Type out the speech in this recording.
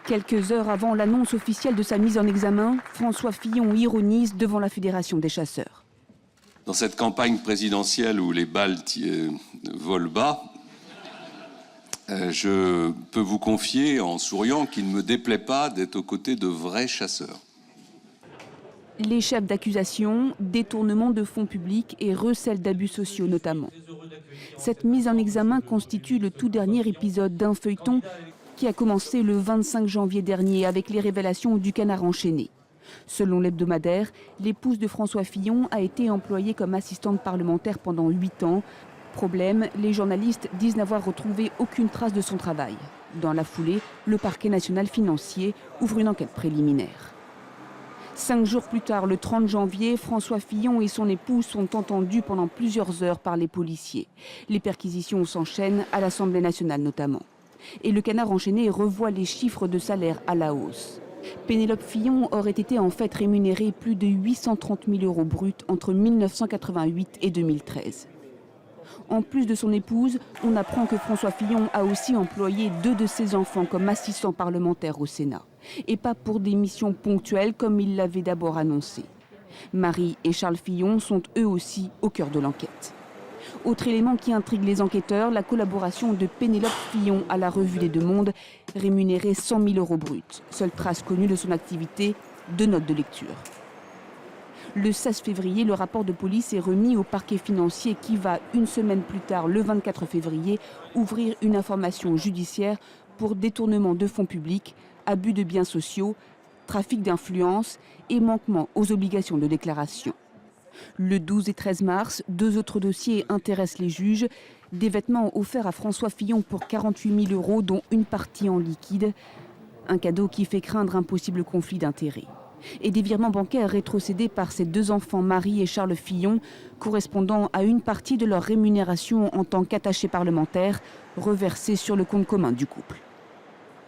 Quelques heures avant l'annonce officielle de sa mise en examen, François Fillon ironise devant la Fédération des chasseurs. Dans cette campagne présidentielle où les balles volent bas, je peux vous confier en souriant qu'il ne me déplaît pas d'être aux côtés de vrais chasseurs. Les chefs d'accusation, détournement de fonds publics et recel d'abus sociaux notamment. Cette mise en examen constitue le tout dernier épisode d'un feuilleton qui a commencé le 25 janvier dernier avec les révélations du Canard enchaîné. Selon l'hebdomadaire, l'épouse de François Fillon a été employée comme assistante parlementaire pendant 8 ans. Problème, les journalistes disent n'avoir retrouvé aucune trace de son travail. Dans la foulée, le parquet national financier ouvre une enquête préliminaire. 5 jours plus tard, le 30 janvier, François Fillon et son épouse sont entendus pendant plusieurs heures par les policiers. Les perquisitions s'enchaînent à l'Assemblée nationale notamment. Et le Canard enchaîné revoit les chiffres de salaire à la hausse. Pénélope Fillon aurait été en fait rémunérée plus de 830 000 € bruts entre 1988 et 2013. En plus de son épouse, on apprend que François Fillon a aussi employé 2 de ses enfants comme assistants parlementaires au Sénat. Et pas pour des missions ponctuelles comme il l'avait d'abord annoncé. Marie et Charles Fillon sont eux aussi au cœur de l'enquête. Autre élément qui intrigue les enquêteurs, la collaboration de Pénélope Fillon à la Revue des Deux Mondes, rémunérée 100 000 € bruts. Seule trace connue de son activité, 2 notes de lecture. Le 16 février, le rapport de police est remis au parquet financier qui va, une semaine plus tard, le 24 février, ouvrir une information judiciaire pour détournement de fonds publics, abus de biens sociaux, trafic d'influence et manquement aux obligations de déclaration. Le 12 et 13 mars, 2 autres dossiers intéressent les juges. Des vêtements offerts à François Fillon pour 48 000 €, dont une partie en liquide. Un cadeau qui fait craindre un possible conflit d'intérêts. Et des virements bancaires rétrocédés par ses 2 enfants, Marie et Charles Fillon, correspondant à une partie de leur rémunération en tant qu'attachés parlementaires, reversés sur le compte commun du couple.